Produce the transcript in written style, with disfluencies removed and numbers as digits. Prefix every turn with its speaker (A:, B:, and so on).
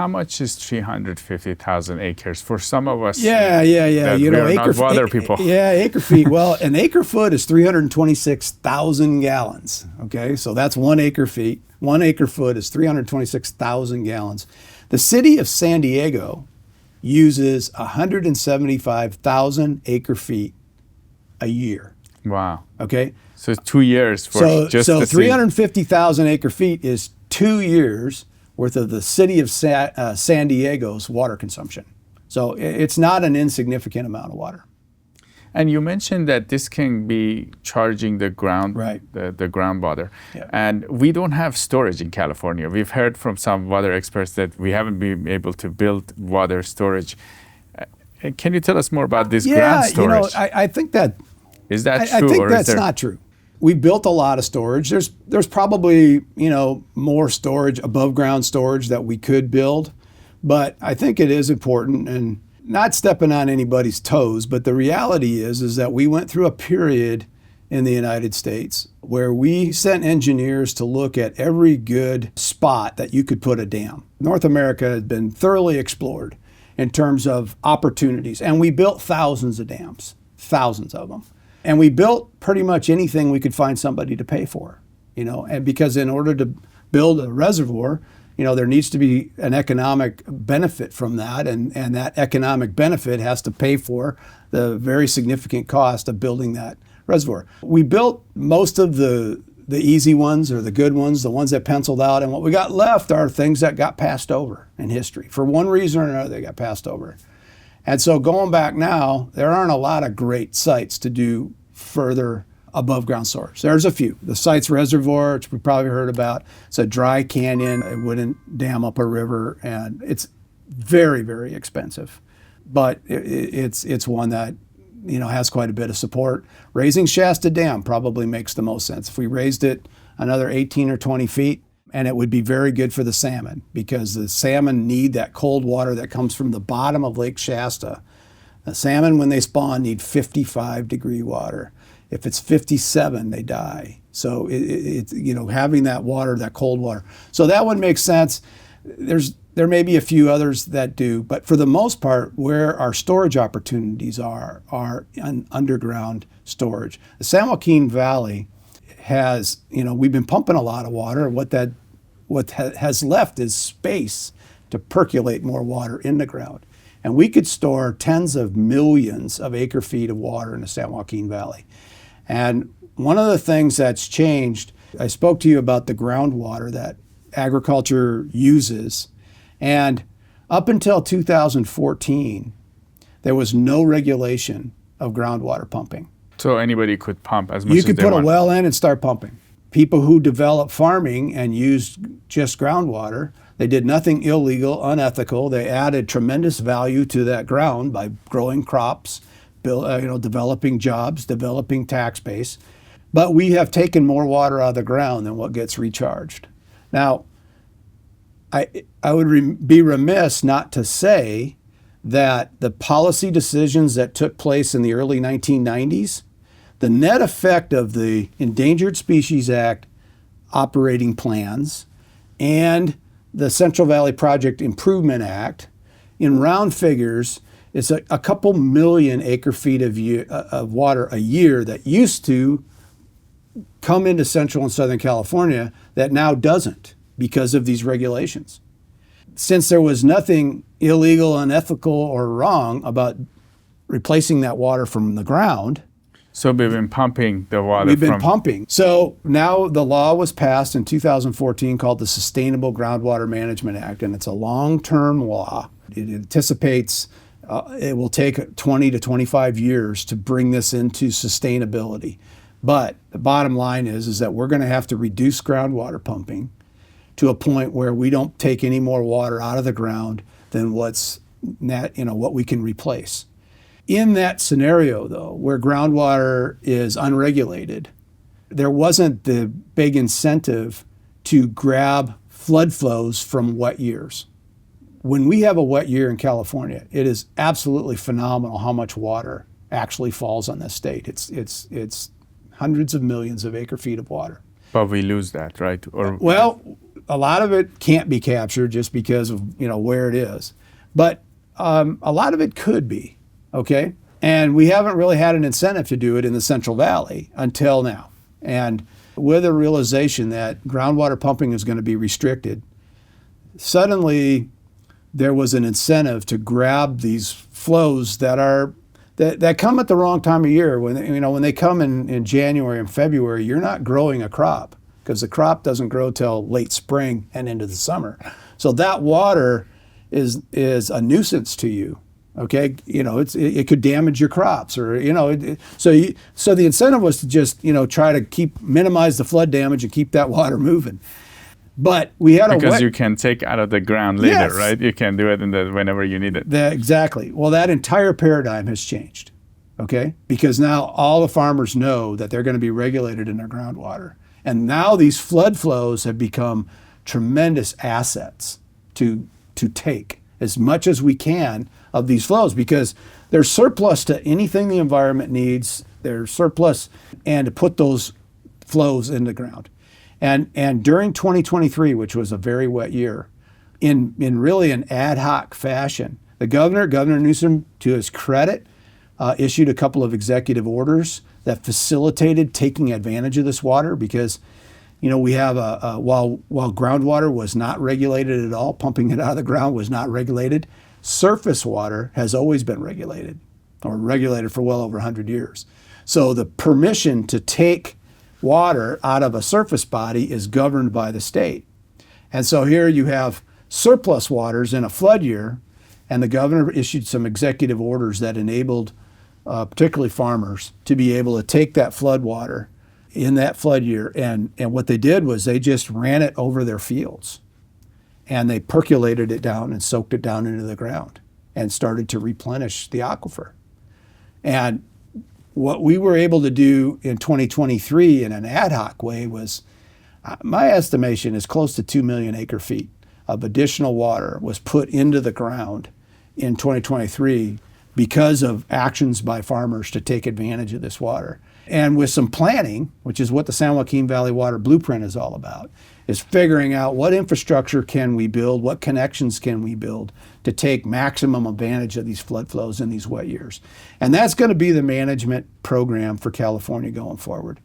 A: how much is 350,000 acres for some of us?
B: Yeah.
A: That
B: You know,
A: we're not water people.
B: Yeah, acre feet. Well, an acre foot is 326,000 gallons. Okay, so that's 1 acre feet. 1 acre foot is 326,000 gallons. The city of San Diego uses 175,000 acre feet a year.
A: Wow.
B: Okay.
A: So 2 years for just the
B: 350,000 acre feet is 2 years worth of the city of San Diego's water consumption. So it's not an insignificant amount of water.
A: And you mentioned that this can be charging the ground,
B: right.
A: the groundwater.
B: Yeah.
A: And we don't have storage in California. We've heard from some water experts that we haven't been able to build water storage. Can you tell us more about this ground storage?
B: You know, I think that
A: is that true?
B: I think that's not true. We built a lot of storage. There's probably, you know, more storage, above ground storage that we could build, but I think it is important, and not stepping on anybody's toes, but the reality is that we went through a period in the United States where we sent engineers to look at every good spot that you could put a dam. North America has been thoroughly explored in terms of opportunities, and we built thousands of dams, thousands of them. And we built pretty much anything we could find somebody to pay for, you know, and because in order to build a reservoir, you know, there needs to be an economic benefit from that, and that economic benefit has to pay for the very significant cost of building that reservoir. We built most of the easy ones, or the good ones, the ones that penciled out, and what we got left are things that got passed over in history. For one reason or another, they got passed over. And so going back now, there aren't a lot of great sites to do further above ground storage. There's a few. The Sites Reservoir, which we probably heard about, it's a dry canyon. It wouldn't dam up a river, and it's very, very expensive. But it's one that, you know, has quite a bit of support. Raising Shasta Dam probably makes the most sense. If we raised it another 18 or 20 feet, and it would be very good for the salmon, because the salmon need that cold water that comes from the bottom of Lake Shasta. The salmon, when they spawn, need 55-degree water. If it's 57, they die. So it's you know, having that water, that cold water. So that one makes sense. There may be a few others that do, but for the most part, where our storage opportunities are in underground storage. The San Joaquin Valley has, you know, we've been pumping a lot of water. What has left is space to percolate more water in the ground. And we could store tens of millions of acre feet of water in the San Joaquin Valley. And one of the things that's changed, I spoke to you about the groundwater that agriculture uses. And up until 2014, there was no regulation of groundwater pumping.
A: So anybody could pump as much as they want?
B: You could put a well in and start pumping. People who developed farming and used just groundwater, they did nothing illegal, unethical. They added tremendous value to that ground by growing crops, developing jobs, developing tax base. But we have taken more water out of the ground than what gets recharged. Now, I would be remiss not to say that the policy decisions that took place in the early 1990s, the net effect of the Endangered Species Act operating plans and the Central Valley Project Improvement Act, in round figures, it's a couple million acre feet of water a year that used to come into Central and Southern California that now doesn't because of these regulations. Since there was nothing illegal, unethical, or wrong about replacing that water from the ground.
A: So we've been pumping the water.
B: We've been pumping. So now the law was passed in 2014 called the Sustainable Groundwater Management Act, and it's a long-term law. It anticipates it will take 20 to 25 years to bring this into sustainability. But the bottom line is that we're going to have to reduce groundwater pumping to a point where we don't take any more water out of the ground than what we can replace. In that scenario, though, where groundwater is unregulated, there wasn't the big incentive to grab flood flows from wet years. When we have a wet year in California, it is absolutely phenomenal how much water actually falls on this state. It's hundreds of millions of acre feet of water.
A: But we lose that, right?
B: Well, a lot of it can't be captured just because of where it is, but a lot of it could be. Okay, and we haven't really had an incentive to do it in the Central Valley until now. And with a realization that groundwater pumping is going to be restricted, suddenly there was an incentive to grab these flows that come at the wrong time of year. When they come in January and February, you're not growing a crop because the crop doesn't grow till late spring and into the summer. So that water is a nuisance to you. Okay, it could damage your crops, or so the incentive was to just try to minimize the flood damage and keep that water moving. But we had
A: because you can take out of the ground later, yes. Right? You can do it whenever you need it.
B: Exactly. Well, that entire paradigm has changed. Okay, because now all the farmers know that they're going to be regulated in their groundwater, and now these flood flows have become tremendous assets to take as much as we can of these flows, because they're surplus to anything the environment needs. They're surplus, and to put those flows in the ground. And during 2023, which was a very wet year, in really an ad hoc fashion, Governor Newsom, to his credit, issued a couple of executive orders that facilitated taking advantage of this water, because we have while groundwater was not regulated at all, pumping it out of the ground was not regulated, surface water has always been regulated, or regulated for well over 100 years. So the permission to take water out of a surface body is governed by the state. And so here you have surplus waters in a flood year, and the governor issued some executive orders that enabled particularly farmers to be able to take that flood water in that flood year, and what they did was they just ran it over their fields, and they percolated it down and soaked it down into the ground and started to replenish the aquifer. And what we were able to do in 2023 in an ad hoc way was, my estimation is close to 2 million acre feet of additional water was put into the ground in 2023 because of actions by farmers to take advantage of this water. And with some planning, which is what the San Joaquin Valley Water Blueprint is all about, is figuring out what infrastructure can we build, what connections can we build to take maximum advantage of these flood flows in these wet years. And that's going to be the management program for California going forward.